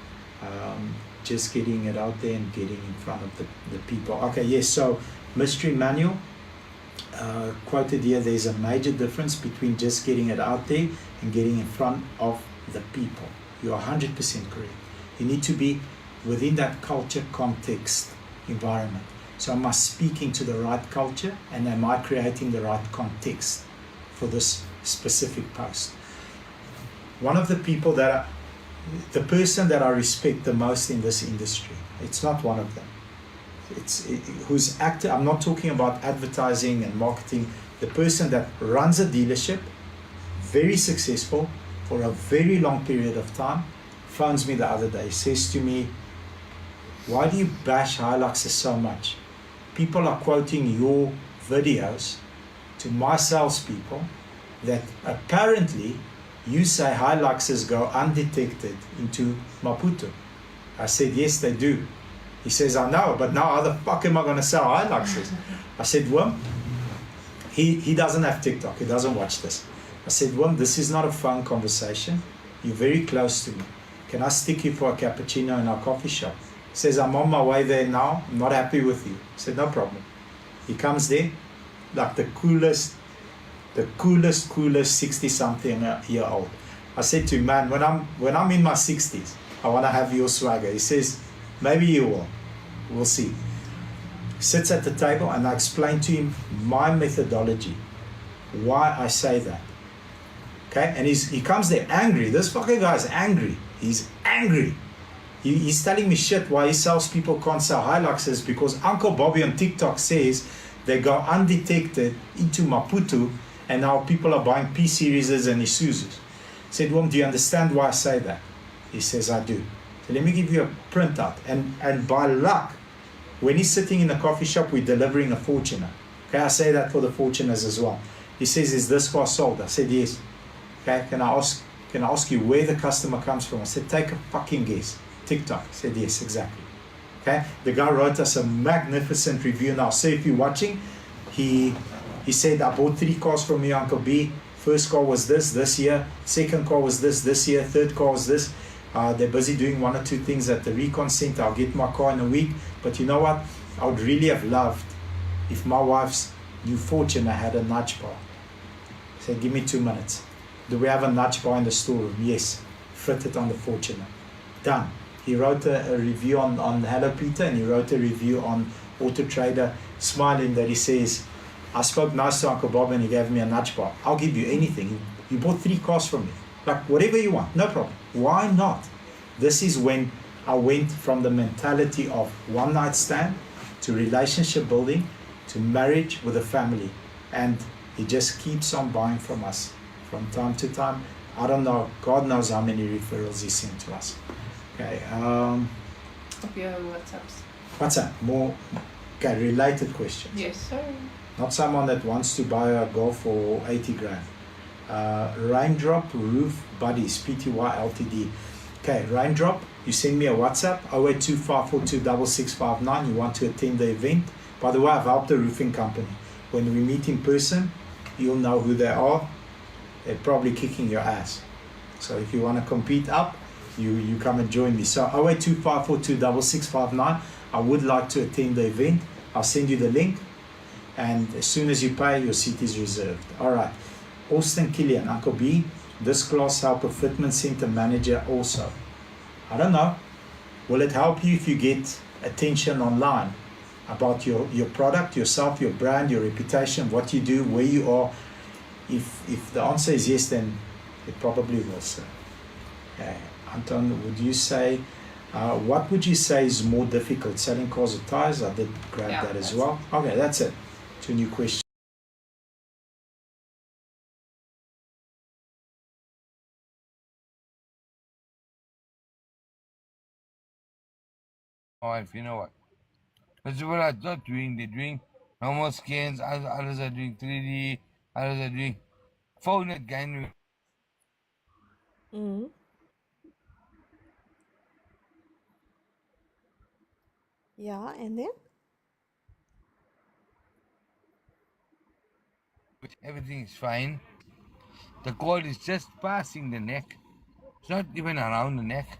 Just getting it out there and getting in front of the people. Okay, yes, so mystery manual, quoted here, there's a major difference between just getting it out there and getting in front of the people. You're 100% correct. You need to be within that culture, context, environment. So am I speaking to the right culture, and am I creating the right context for this specific post? One of the people the person that I respect the most in this industry, it's not one of them. Who's active. I'm not talking about advertising and marketing. The person that runs a dealership, very successful for a very long period of time, phones me the other day, says to me, why do you bash Hiluxes so much? People are quoting your videos to my salespeople that apparently you say Hiluxes go undetected into Maputo. I said, yes, they do. He says, I know, but now how the fuck am I going to sell Hiluxes? I said, Wim, he doesn't have TikTok. He doesn't watch this. I said, Wim, this is not a phone conversation. You're very close to me. Can I stick you for a cappuccino in our coffee shop? He says, I'm on my way there now. I'm not happy with you. I said, no problem. He comes there, like the coolest 60-something year old. I said to him, man, when I'm in my 60s, I want to have your swagger. He says, maybe you will. We'll see. Sits at the table, and I explain to him my methodology, why I say that. Okay, and he comes there angry. This fucking guy is angry. He's angry. He's telling me shit why his salespeople can't sell Hiluxes because Uncle Bobby on TikTok says they go undetected into Maputo, and now people are buying P Series and Isuzus. I said, Wom, do you understand why I say that? He says, I do. So let me give you a printout. And by luck, when he's sitting in the coffee shop, we're delivering a Fortuner. Okay, I say that for the Fortuners as well. He says, is this car sold? I said, yes. Okay, can I ask you where the customer comes from? I said, take a fucking guess. TikTok. I said, yes, exactly. Okay, the guy wrote us a magnificent review now. So if you're watching, he said, I bought 3 cars from you, Uncle B. First car was this year. Second car was this year. Third car was this. They're busy doing 1 or 2 things at the recon center. I'll get my car in a week. But you know what? I would really have loved if my wife's new Fortuner had a nudge bar. I said, give me 2 minutes. Do we have a nudge bar in the storeroom? Yes. Fit it on the Fortuner. Done. He wrote a review on Hello Peter, and he wrote a review on Auto Trader, smiling that he says, I spoke nice to Uncle Bob and he gave me a nudge bar. I'll give you anything. You bought 3 cars from me. Like, whatever you want, no problem. Why not? This is when I went from the mentality of one night stand to relationship building to marriage with a family. And he just keeps on buying from us from time to time. I don't know. God knows how many referrals he sent to us. Okay. Of your WhatsApps. WhatsApp. More. Okay, related questions. Yes, sir. Not someone that wants to buy a Golf for 80 grand. Raindrop Roof Buddies, Pty Ltd. Okay, Raindrop, you send me a WhatsApp, 0825426659. You want to attend the event. By the way, I've helped the roofing company. When we meet in person, you'll know who they are. They're probably kicking your ass. So if you want to compete up, you come and join me. So 0825426659. I would like to attend the event. I'll send you the link. And as soon as you pay, your seat is reserved. All right. Austin Killian, Uncle B, this class helper fitment center manager also. I don't know. Will it help you if you get attention online about your product, yourself, your brand, your reputation, what you do, where you are? If the answer is yes, then it probably will, sir. Anton, would you say, what would you say is more difficult, selling cars or tires? I did grab that as well. Okay, that's it. Two new questions. Wife, you know what? That's what I'm not doing. They're doing normal scans, others are doing 3D, others are doing phone again. Mm. Yeah, and then? Everything is fine. The cord is just passing the neck. It's not even around the neck.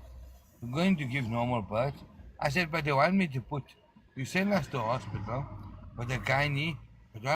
We're going to give normal birth. I said, but they want me to put, you send us to hospital with a gynae